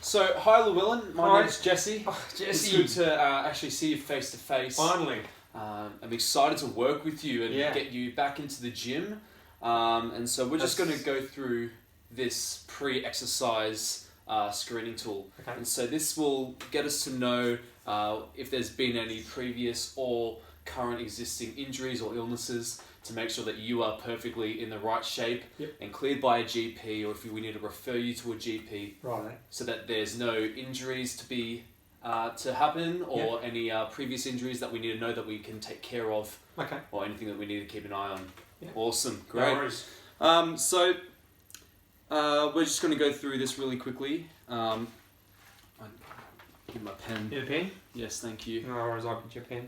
So, hi Llewellyn, my name's Jesse. Oh, Jesse. It's good to actually see you face to face. Finally. I'm excited to work with you and get you back into the gym. And so we're just going to go through this pre-exercise screening tool. Okay. And so this will get us to know if there's been any previous or current existing injuries or illnesses to make sure that you are perfectly in the right shape and cleared by a GP, or if we need to refer you to a GP, right, so that there's no injuries to be to happen, or any previous injuries that we need to know that we can take care of, or anything that we need to keep an eye on. Awesome, great. No worries. So we're just going to go through this really quickly. Give my pen. You have a pen? Yes, thank you. No worries, I'll get your pen.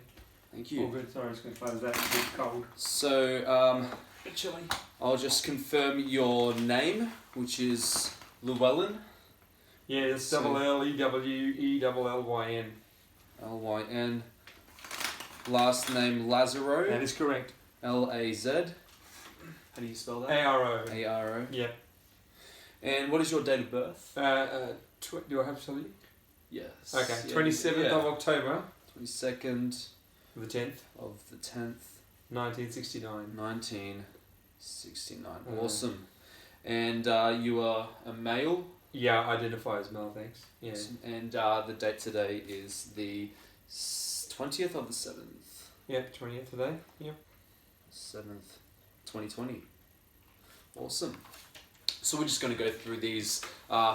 Thank you. All good. Sorry, I'm just going to close that. It's a bit cold. So A bit chilly. I'll just confirm your name, which is Llewellyn. Yeah, it's Llewellyn. Lyn. Last name Lazaro. That is correct. Laz. How do you spell that? ARO. ARO. Yeah. And what is your date of birth? Do I have something? Yes. Okay, 27th of October. 22nd The 10th. of the 10th. 1969. 1969. Awesome. And you are a male? Yeah, I identify as male, thanks. Yeah. And the date today is the 20th of the 7th. Yeah, 20th today. Yeah. 7th, 2020. Awesome. So we're just going to go through these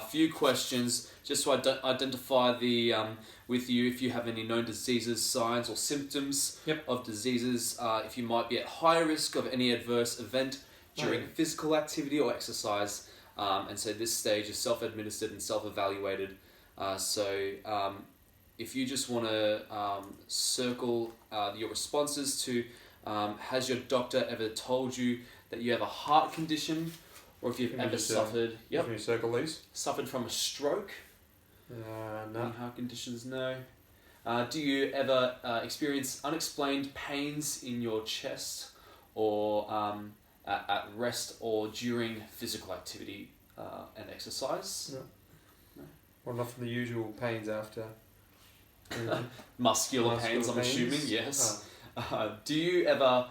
few questions just to identify the with you if you have any known diseases, signs or symptoms of diseases, if you might be at high risk of any adverse event during physical activity or exercise. And so this stage is self-administered and self-evaluated. If you just want to circle your responses to has your doctor ever told you that you have a heart condition, or if you've ever suffered... Can you circle these? Suffered from a stroke? No. Any heart conditions? No. Do you ever experience unexplained pains in your chest, or at rest or during physical activity and exercise? No. Well, not from the usual pains after. Muscular pains, I'm assuming, yes. Do you ever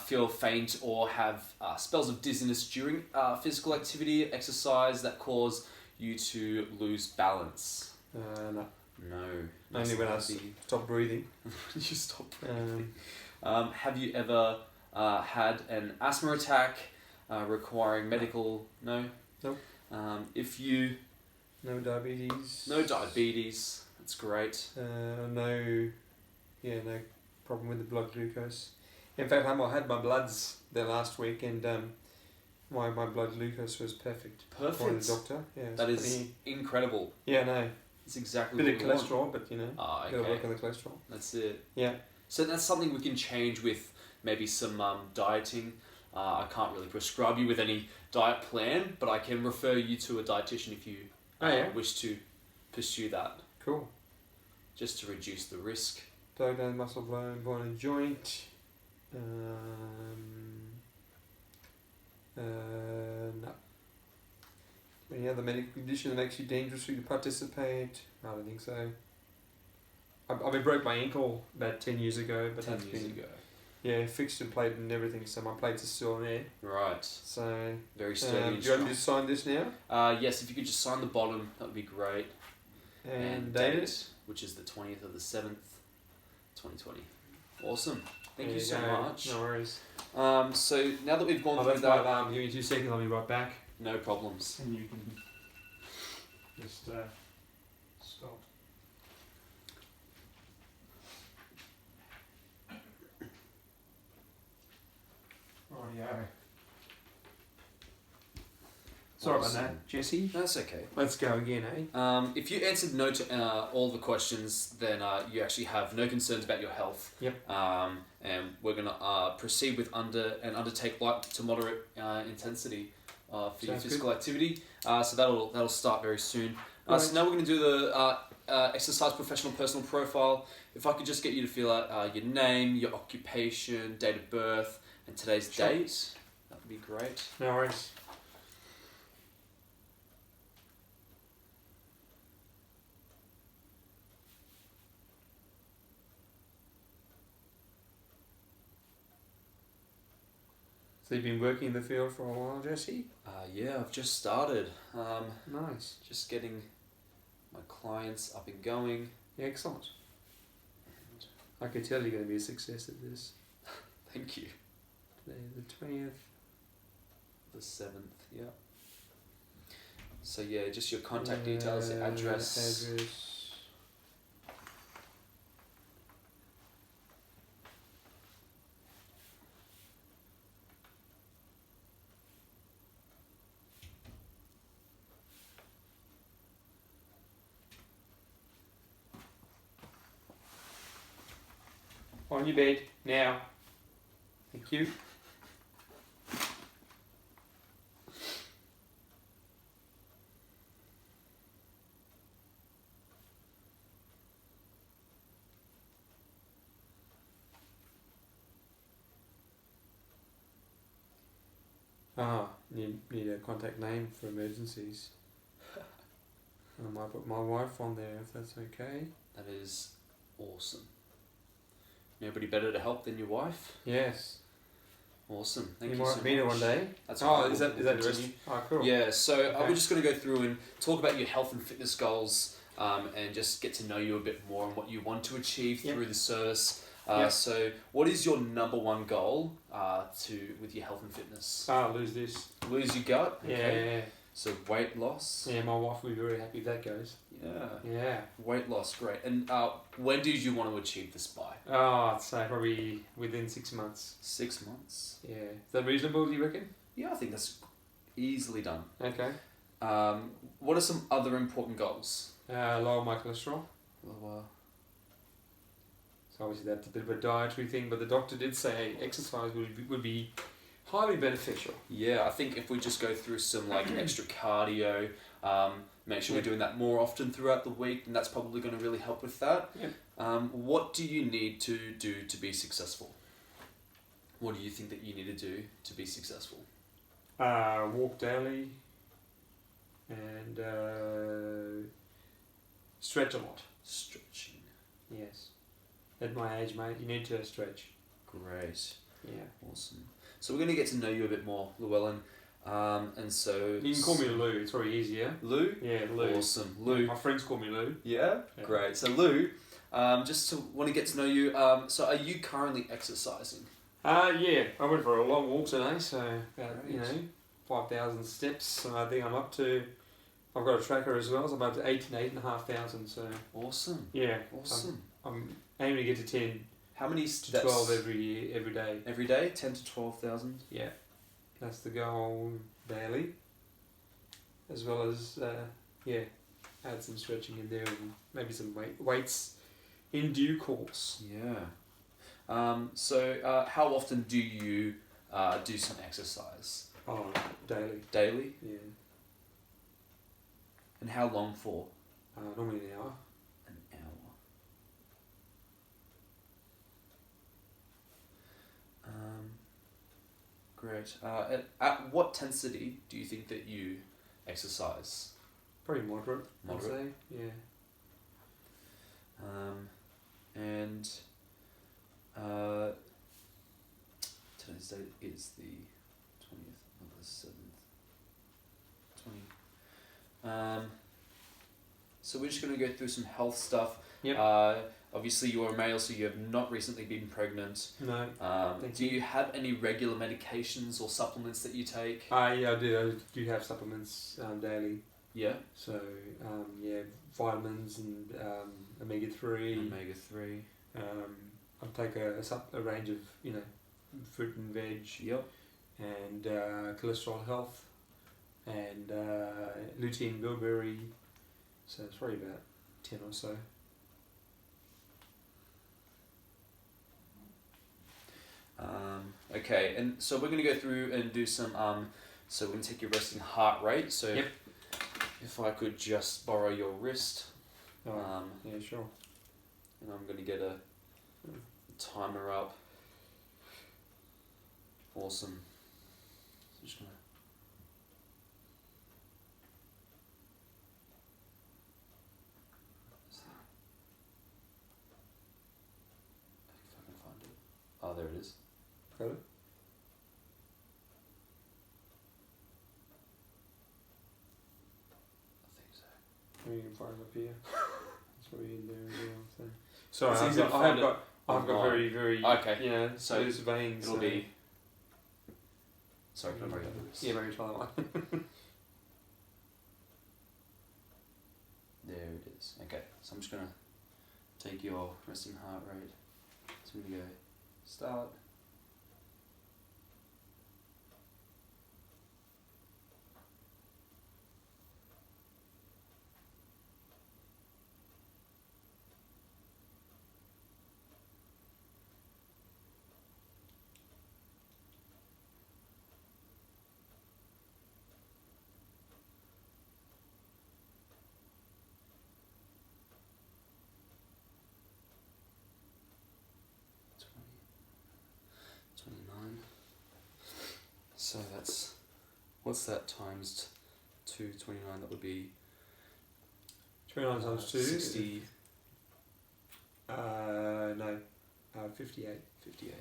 feel faint or have spells of dizziness during physical activity, exercise that cause you to lose balance? No. No. Only when I stop breathing. You stop breathing. Have you ever had an asthma attack requiring medical... No? Nope. If you... No diabetes. No diabetes. That's great. No problem with the blood glucose. In fact, I had my bloods there last week, and my blood glucose was perfect. Perfect. For the doctor. Yeah. That is incredible. Yeah, no. It's exactly Bit what of we cholesterol, want. but okay. gotta work on the cholesterol. That's it. Yeah. So that's something we can change with maybe some dieting. I can't really prescribe you with any diet plan, but I can refer you to a dietitian if you wish to pursue that. Cool. Just to reduce the risk. Blow down muscle, bone and joint. No. Any other medical condition that makes you dangerous for you to participate? I don't think so. I broke my ankle about 10 years ago, but 10 years ago. Yeah, fixed and plated and everything, so my plates are still there. Right. So very sturdy and do you strong. want me to sign this now? Yes, if you could just sign the bottom, that would be great. And date, which is the 20th of the 7th, 2020. Awesome. Thank you there so go. much. No worries. So now that we've gone through That's that... my alarm. Give me 2 seconds, I'll be right back. No problems. And you can just stop. Rightio. Sorry about that, Jesse. That's okay. Let's go again, eh? If you answered no to all the questions, then you actually have no concerns about your health. Yep. And we're going to proceed with undertake light to moderate intensity for your physical activity. So that'll start very soon. So now we're going to do the exercise professional personal profile. If I could just get you to fill out your name, your occupation, date of birth, and today's date, that would be great. No worries. So you've been working in the field for a while, Jesse? Yeah, I've just started. Nice. Just getting my clients up and going. Excellent. I can tell you're going to be a success at this. Thank you. Today, the 20th. The 7th, yeah. So yeah, just your contact details, your address. On your bed, now. Thank you. Need a contact name for emergencies. I might put my wife on there if that's okay. That is awesome. Nobody better to help than your wife. Yes. Awesome. Thank you you might so meet her much. one day. That's is that the rest? Oh, cool. Yeah. So Okay. we're just going to go through and talk about your health and fitness goals, and just get to know you a bit more and what you want to achieve through the service. So, what is your number one goal with your health and fitness? Lose this. Lose your gut. Okay. Yeah. So weight loss. Yeah, my wife will be very happy if that goes. Yeah. Yeah. Weight loss, great. And when did you want to achieve this by? I'd say probably within 6 months. 6 months. Yeah. Is that reasonable, do you reckon? Yeah, I think that's easily done. Okay. What are some other important goals? Lower my cholesterol. Lower. So obviously that's a bit of a dietary thing, but the doctor did say exercise would be highly beneficial. Yeah, I think if we just go through some extra cardio, make sure we're doing that more often throughout the week, and that's probably going to really help with that. Yep. What do you need to do to be successful? What do you think that you need to do to be successful? Walk daily and stretch a lot. Stretching. Yes. At my age, mate, you need to stretch. Great. Yeah. Awesome. So we're going to get to know you a bit more, Llewellyn. And so... You can call me Lou, it's probably easier. Lou? Yeah, Lou. Awesome. Lou. My friends call me Lou. Yeah? Great. So Lou, just to want to get to know you, so are you currently exercising? Yeah. I went for a long walk today, so about, 5,000 steps. So I think I'm up to... I've got a tracker as well, so I'm up to 8 and 8,500, so... Awesome. Yeah. Awesome. I'm aiming to get to 10... How many steps? 12 every day. Every day? 10 to 12,000? Yeah. That's the goal daily. As well as, add some stretching in there and maybe some weights in due course. Yeah. So how often do you do some exercise? Oh, daily. Daily? Yeah. And how long for? Normally an hour. An hour. Great. At what intensity do you think that you exercise? Probably moderate. Moderate? I'd say. Yeah. And today's date is the 20th of the 7th. 20. So we're just going to go through some health stuff. Yep. Obviously you are a male, so you have not recently been pregnant. No. Do you have any regular medications or supplements that you take? Yeah, I do. I do have supplements daily. Yeah. So, vitamins and omega-3. Omega-3. I take a range of, fruit and veg. Yep. And cholesterol health. And lutein bilberry. So it's probably about 10 or so. Okay, and so we're going to go through and do some, so we're going to take your resting heart rate. So yep. If I could just borrow your wrist. Yeah, sure. And I'm going to get a timer up. Awesome. So just going to... If I can find it. Oh, there it is. Got it? You can find up here. That's what we can do as well. So. It's Sorry, easy to I've find got online. very Okay. you know, So loose veins. It'll so. be. Sorry, can I read this? Yeah, maybe try that one. There it is. Okay, so I'm just gonna take your resting heart rate. So I'm gonna go start. So that's, what's that times 229? That would be 29 times 2. 60. No. 58. 58.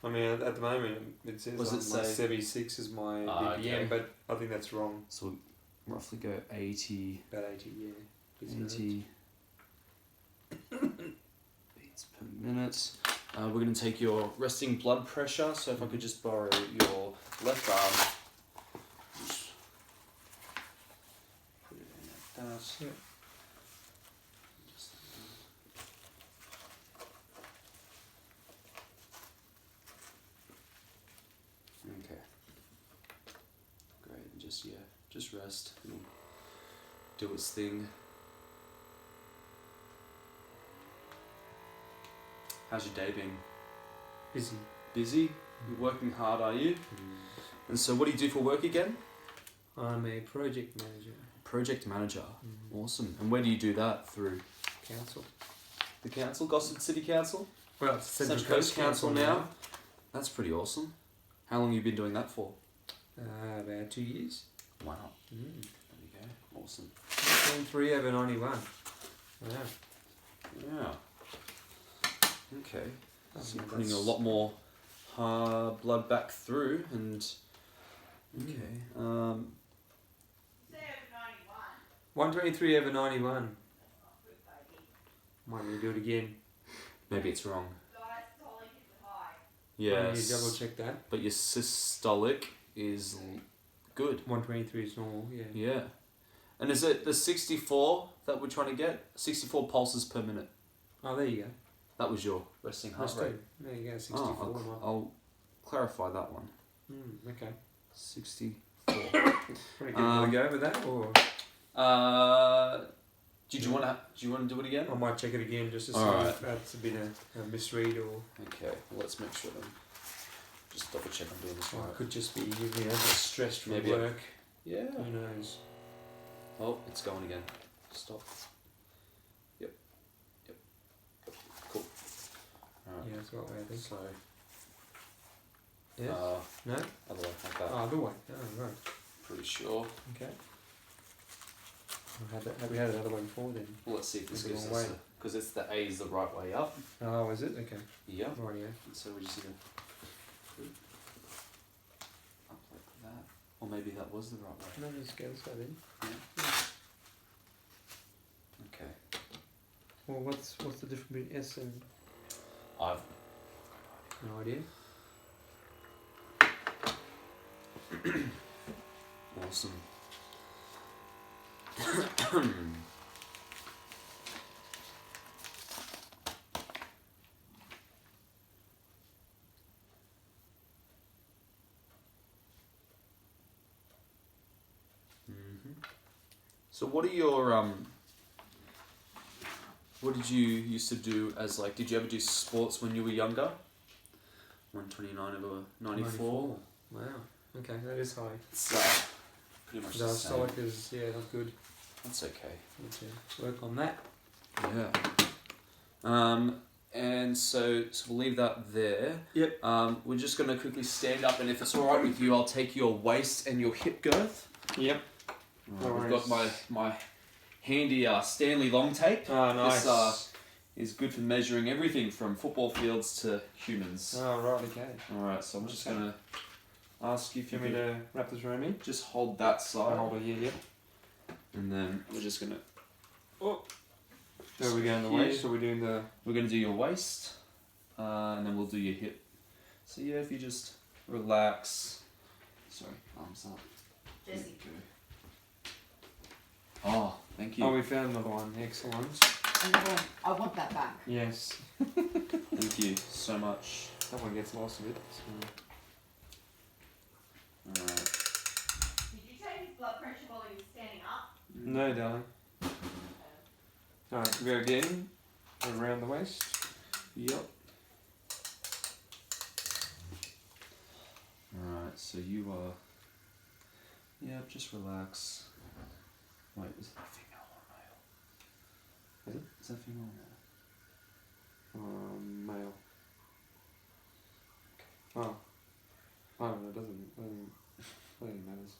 I mean, at the moment, it says Was it my say- 76 is my BPM, okay. but I think that's wrong. So we'll roughly go 80. About 80, yeah. It's 80 beats per minute. We're going to take your resting blood pressure. So if I could just borrow your left arm. Just put it in like that. Yeah. Just, okay. Great. And just rest. It'll do its thing. How's your day been? Busy. Busy? You're working hard, are you? And so what do you do for work again? I'm a project manager. Project manager. Awesome. And where do you do that? Through Council. the council, Gosford City Council? Well, it's Central Coast Council now. That's pretty awesome. How long have you been doing that for? About 2 years. Wow. There we go. Awesome. 3 over 91. Wow. Yeah. Okay. So you're Yeah, putting a that's- lot more blood back through and okay. 123 over 91. Might need to do it again. Maybe it's wrong. Yes. Yes. Double check that. But your systolic is good. 123 is normal, yeah. Yeah. And is it the 64 that we're trying to get? 64 pulses per minute. Oh, there you go. That was your resting heart Let's rate. do. There you go, 64. Oh, I'll clarify that one. Okay. 64. Pretty good. Want to go with that, or Do you want to do it again? I might check it again just to see Alright. if that's been a misread, or Okay. Well, let's make sure then. Just double check I'm doing this or right. it could just be just stressed from Maybe work. Yeah. Who knows? Oh, it's going again. Stop. Yep. Cool. Alright. Yeah, that's what way I think. So. Yeah. No. Other way, like that. Oh, other way. Oh, right. Pretty sure. Okay. Have we had it other way before then? Well, let's see if this Maybe gives wrong us way. because it's the A is the right way up. Oh, is it? Okay. Yeah. Right, yeah. So we just need to put it up like that, or maybe that was the right way. No, just go this way then. Okay. Well, what's the difference between S and I've no idea? awesome. So what are your what did you used to do as like, did you ever do sports when you were younger? 129 over 94. Wow. Okay, that is high. It's pretty much The the same. stomach is, yeah, not good. That's okay. Need to work on that. Yeah. And so we'll leave that there. Yep. We're just going to quickly stand up, and if it's all right with you, I'll take your waist and your hip girth. Yep. All right, we've got my handy Stanley long tape. Oh, nice. This is good for measuring everything from football fields to humans. Oh, right, okay. All right, so I'm just going to ask you if you Do you want me could to wrap this around me? just hold that I'll side. hold it here, yep. And then we're just gonna. So we're going the Here. waist, or we're doing the. We're gonna do your waist, and then we'll do your hip. So yeah, if you just relax. Sorry, arms up. Jesse. Oh, thank you. Oh, we found another one. Excellent. Another one. I want that back. Yes. Thank you so much. That one gets lost a bit. So. Alright. Did you take his blood pressure while he was standing up? No, darling. Alright, we go again. Around the waist. Yep. Alright, so you are. Yep, just relax. Wait, is that female or male? Is that female or male? Male. Oh. Oh, no, it doesn't matters.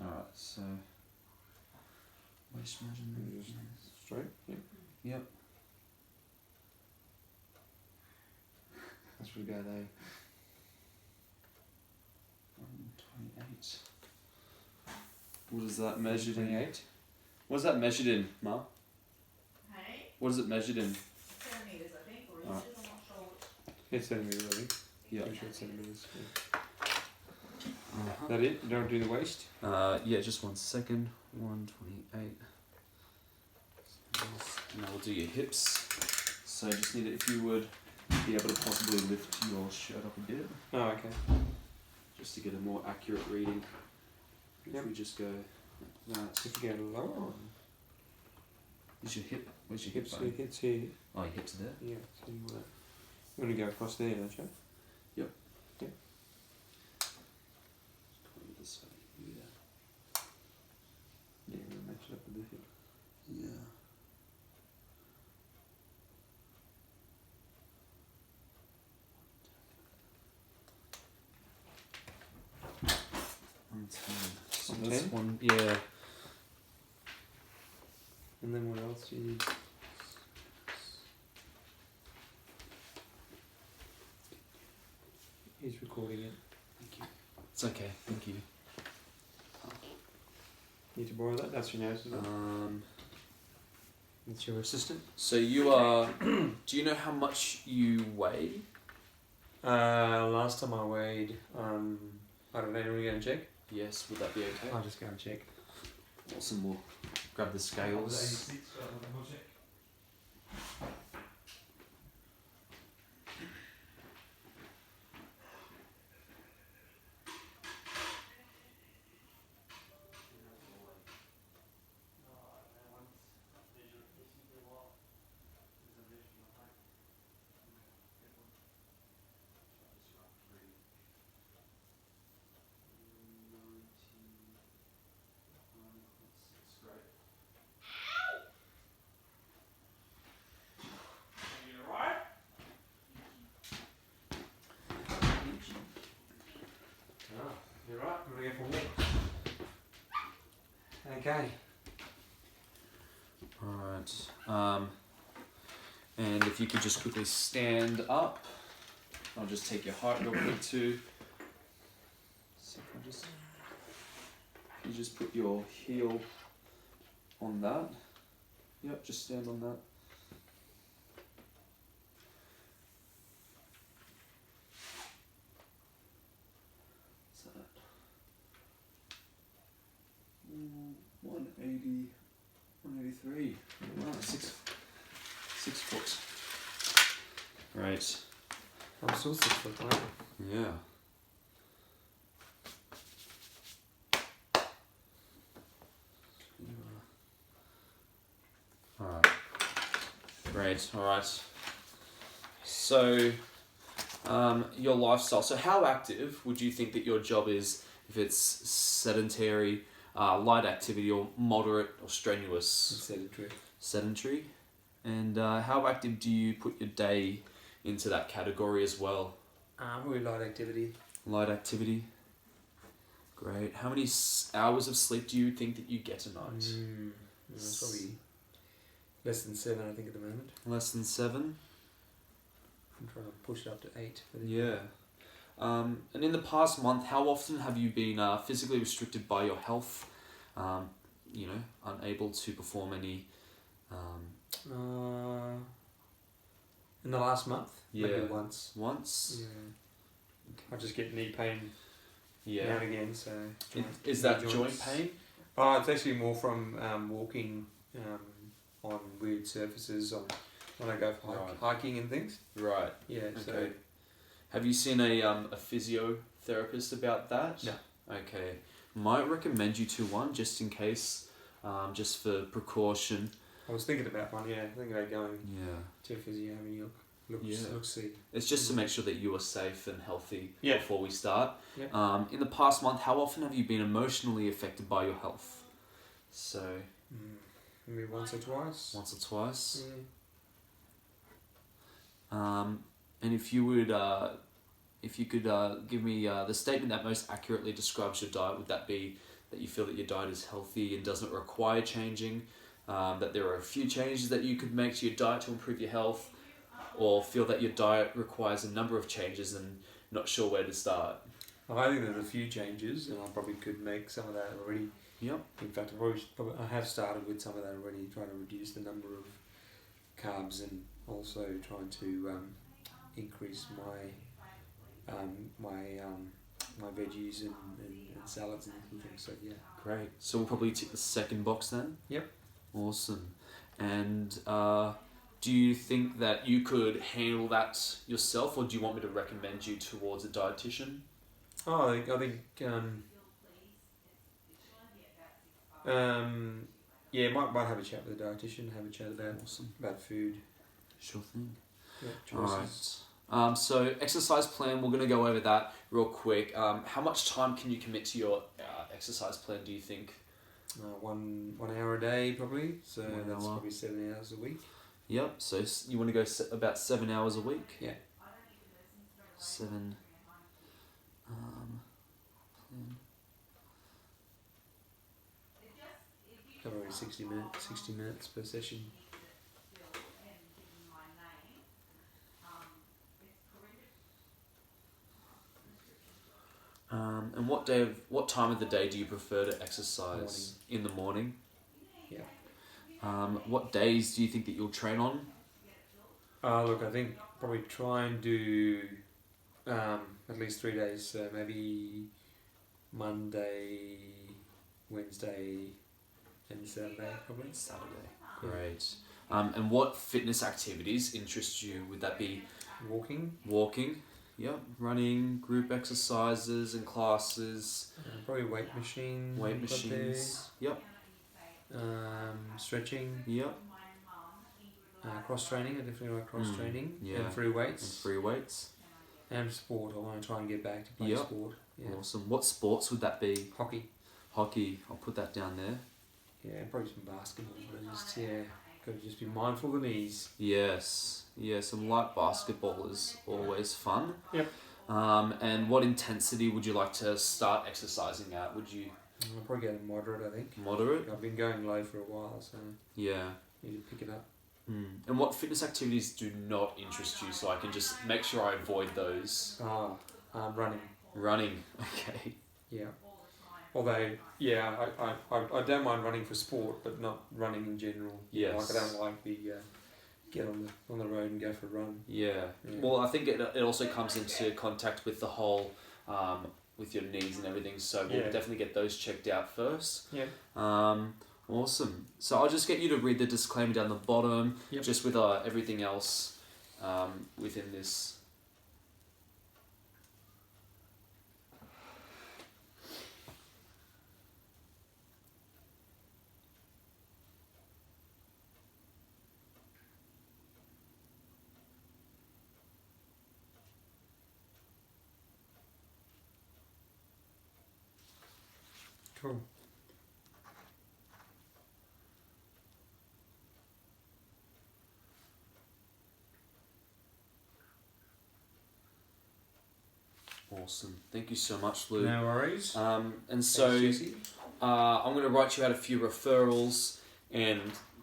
Alright, so. Waist measurement. Just straight? Yep. Yep. That's pretty bad, eh? 128. What is that measured in? 28. What is that measured in, Ma? Hey? What is it measured in? Centimetres, I think, or Alright. inches, I'm not sure which. It's centimetres, I think. Yeah. Pretty sure it's centimetres. Yeah. That it? You don't do the waist? Yeah, just 1 second. 128. And now we'll do your hips. So just need it, if you would be able to possibly lift your shirt up a bit, Oh, okay. just to get a more accurate reading. If Yep. we just go like that. If you go lower. Is your hip? Where's your hip Hips, bone? hips here. Oh, your hips are there. Yeah, so you want to go across there, don't you? Probably this way. Yeah. Yeah, we'll match it up with the hip. Yeah. So 110? this one, yeah. And then what else do you need? He's recording it. Thank you. It's okay. Thank you. Need to borrow that? That's your nose, isn't it? That's your assistant? So you are. Do you know how much you weigh? Last time I weighed, I don't know, are we going to check? Yes. Would that be okay? I'll just go and check. Awesome. We'll grab the scales. You're right, I'm going to go for a walk. Okay. Alright. And if you could just quickly stand up. I'll just take your height real quick too. So if I just, you just put your heel on that. Yep, just stand on that. So 180, 183. Wow, 6 foot. Right. I'm still 6 foot tall. Yeah. Alright. Great, alright. So, your lifestyle. So, how active would you think that your job is if it's sedentary, light activity, or moderate or strenuous? Sedentary. Sedentary. And how active do you put your day into that category as well? Probably light activity. Light activity. Great. How many hours of sleep do you think that you get a night? It's probably less than 7, I think, at the moment. Less than 7? I'm trying to push it up to 8. Yeah. And in the past month, how often have you been physically restricted by your health? unable to perform any. In the last month, maybe Yeah. once. Once. Yeah. I just get knee pain now Yeah. and again. So Is knee that joint joints. pain? Oh, it's actually more from walking on weird surfaces when I go for Right. hiking and things. Right. Yeah. So Okay. Have you seen a physiotherapist about that? No. Okay. Might recommend you to one just in case, just for precaution. I was thinking about one. Yeah, thinking about going Yeah. to a physio, having a look, Yeah. see. It's just to make sure that you are safe and healthy Yeah. before we start. Yeah. In the past month, how often have you been emotionally affected by your health? So, Maybe once or twice. once or twice. Yeah. And if you could give me the statement that most accurately describes your diet, would that be that you feel that your diet is healthy and doesn't require changing? That there are a few changes that you could make to your diet to improve your health, or feel that your diet requires a number of changes and not sure where to start? I think there's a few changes, and I probably could make some of that already. Yep. In fact, I have started with some of that already, trying to reduce the number of carbs and also trying to increase my veggies and salads and things. So yeah. Great. So we'll probably tick the second box then? Yep. Awesome. And do you think that you could handle that yourself, or do you want me to recommend you towards a dietitian? Oh, I think yeah, might have a chat with a dietitian, have a chat Awesome. about food. Sure thing. Yeah, choices. Alright. So exercise plan, we're going to go over that real quick. How much time can you commit to your exercise plan, do you think? 1 hour a day probably, so 1 that's hour. probably 7 hours a week. Yep, so you want to go about 7 hours a week? Yeah. 7. Probably 60 minutes per session. And what time of the day do you prefer to exercise? In the morning? Yeah. What days do you think that you'll train on? Look, I think probably try and do at least 3 days. So maybe Monday, Wednesday, and Saturday probably. Saturday. Great. And what fitness activities interest you? Would that be Walking. Yep. Running, group exercises and classes. Probably weight machine. Weight got there. machines. Yep. Stretching. Yep. Cross training. I definitely like cross training. Yeah. And free And weights. free weights. And sport. I want to try and get back to play Yep. sport. Yeah. Awesome. What sports would that be? Hockey. Hockey. I'll put that down there. Yeah, and probably some basketball. But just got to just be mindful of the knees. Yes. Yeah, some light basketball is always fun. Yep. And what intensity would you like to start exercising at? Would you I'll probably go to moderate, I think. moderate? I've been going low for a while, so Yeah. need to pick it up. And what fitness activities do not interest you, so I can just make sure I avoid those? Running. Running. Okay. Yeah. Although, yeah, I don't mind running for sport, but not running in general. Yes. Like I don't like the get on the road and go for a run. Yeah. Yeah. Well, I think it also comes into contact with the whole, with your knees and everything, so we'll Yeah. definitely get those checked out first. Yeah. Awesome. So I'll just get you to read the disclaimer down the bottom, Yep. just with everything else within this. Cool. Awesome. Thank you so much, Lou. No worries. And so Thanks, Jesse. I'm going to write you out a few referrals, and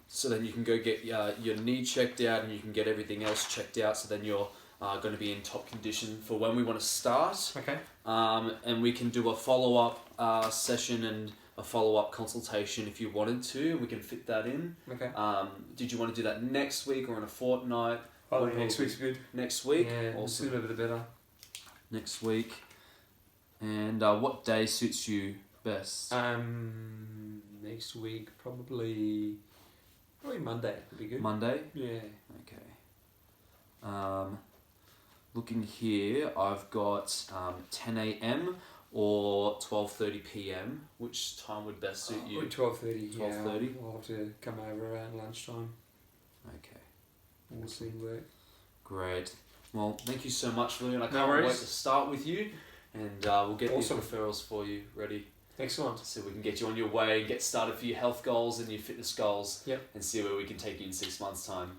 so then you can go get your knee checked out, and you can get everything else checked out. So then you're going to be in top condition for when we want to start. Okay. And we can do a follow-up session and a follow-up consultation if you wanted to. We can fit that in. Okay. Did you want to do that next week or in a fortnight? I think next week's good. Next week? Yeah, the Awesome. sooner the better. Next week. And what day suits you best? Next week probably Monday would be good. Monday? Yeah. Okay. Looking here, I've got 10 a.m. or 12:30 p.m. Which time would best suit you? 12:30. 12:30? Yeah, I'll have to come over around lunchtime. Okay. We'll see work. Great. Well, thank you so much, William. I No can't worries. wait to start with you, and we'll get Awesome. these referrals for you ready, Excellent. so we can get you on your way, get started for your health goals and your fitness goals, Yep. and see where we can take you in 6 months' time.